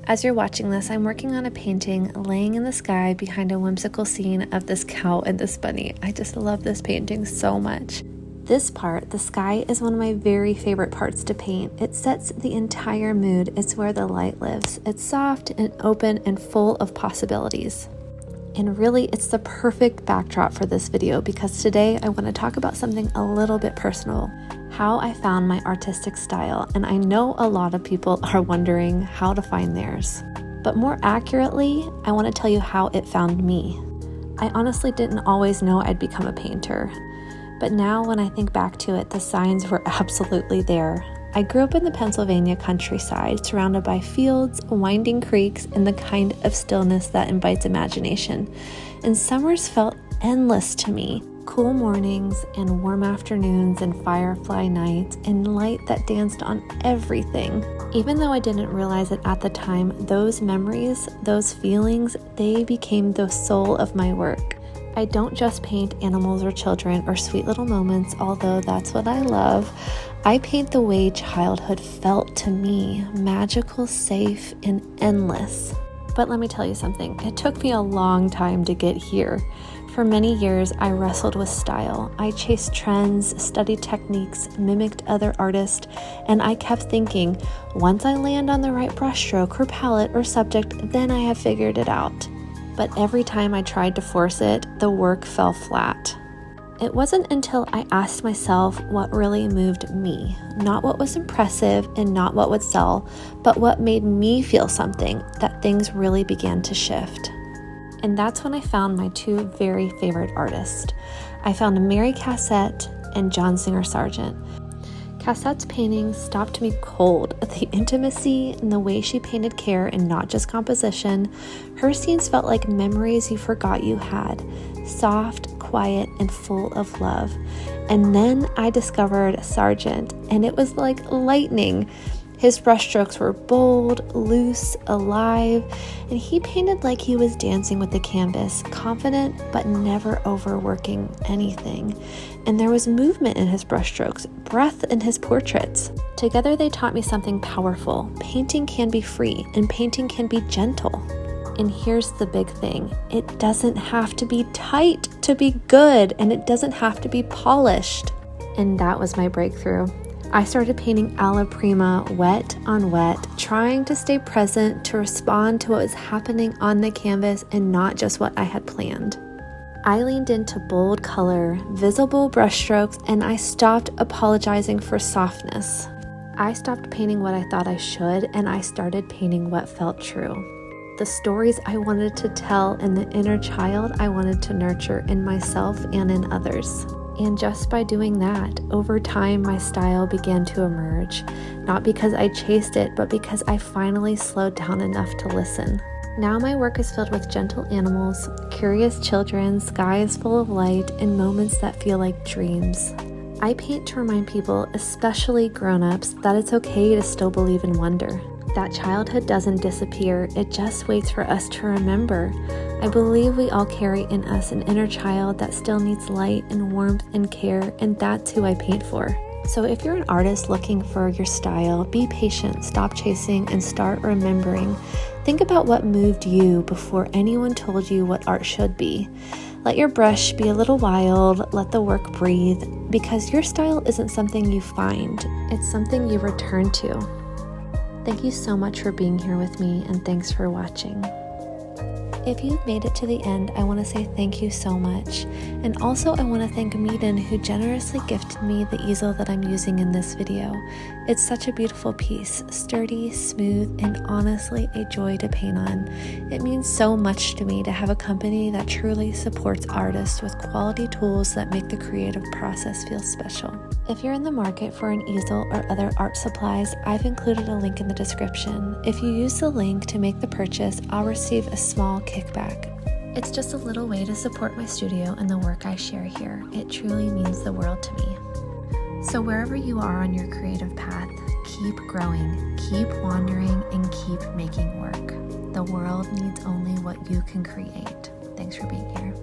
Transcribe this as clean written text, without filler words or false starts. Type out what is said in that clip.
As you're watching this, I'm working on a painting laying in the sky behind a whimsical scene of this cow and this bunny. I just love this painting so much. This part, the sky, is one of my very favorite parts to paint. It sets the entire mood. It's where the light lives. It's soft and open and full of possibilities. And really, it's the perfect backdrop for this video because today I want to talk about something a little bit personal. How I found my artistic style, and I know a lot of people are wondering how to find theirs. But more accurately, I want to tell you how it found me. I honestly didn't always know I'd become a painter. But now when I think back to it, the signs were absolutely there. I grew up in the Pennsylvania countryside, surrounded by fields, winding creeks, and the kind of stillness that invites imagination. And summers felt endless to me. Cool mornings and warm afternoons and firefly nights and light that danced on everything. Even though I didn't realize it at the time, those memories, those feelings, they became the soul of my work. I don't just paint animals or children or sweet little moments, although that's what I love. I paint the way childhood felt to me, magical, safe, and endless. But let me tell you something, it took me a long time to get here. For many years, I wrestled with style. I chased trends, studied techniques, mimicked other artists, and I kept thinking, once I land on the right brushstroke or palette or subject, then I have figured it out. But every time I tried to force it, the work fell flat. It wasn't until I asked myself what really moved me, not what was impressive and not what would sell, but what made me feel something, that things really began to shift. And that's when I found my two very favorite artists. I found Mary Cassatt and John Singer Sargent. Cassatt's paintings stopped me cold. The intimacy and the way she painted care and not just composition. Her scenes felt like memories you forgot you had. Soft, quiet, and full of love. And then I discovered Sargent, and it was like lightning. His brushstrokes were bold, loose, alive, and he painted like he was dancing with the canvas, confident but never overworking anything. And there was movement in his brushstrokes, breath in his portraits. Together they taught me something powerful. Painting can be free, and painting can be gentle. And here's the big thing. It doesn't have to be tight to be good, and it doesn't have to be polished. And that was my breakthrough. I started painting alla prima, wet on wet, trying to stay present, to respond to what was happening on the canvas and not just what I had planned. I leaned into bold color, visible brushstrokes, and I stopped apologizing for softness. I stopped painting what I thought I should, and I started painting what felt true. The stories I wanted to tell and the inner child I wanted to nurture in myself and in others. And just by doing that, over time my style began to emerge, not because I chased it, but because I finally slowed down enough to listen. Now my work is filled with gentle animals, curious children, skies full of light, and moments that feel like dreams. I paint to remind people, especially grown-ups, that it's okay to still believe in wonder. That childhood doesn't disappear, it just waits for us to remember. I believe we all carry in us an inner child that still needs light and warmth and care, and that's who I paint for. So if you're an artist looking for your style, be patient, stop chasing, and start remembering. Think about what moved you before anyone told you what art should be. Let your brush be a little wild, let the work breathe, because your style isn't something you find, it's something you return to. Thank you so much for being here with me, and thanks for watching. If you've made it to the end, I want to say thank you so much. And also I want to thank Meeden, who generously gifted me the easel that I'm using in this video. It's such a beautiful piece, sturdy, smooth, and honestly a joy to paint on. It means so much to me to have a company that truly supports artists with quality tools that make the creative process feel special. If you're in the market for an easel or other art supplies, I've included a link in the description. If you use the link to make the purchase, I'll receive a small kickback. It's just a little way to support my studio and the work I share here. It truly means the world to me. So wherever you are on your creative path, keep growing, keep wandering, and keep making work. The world needs only what you can create. Thanks for being here.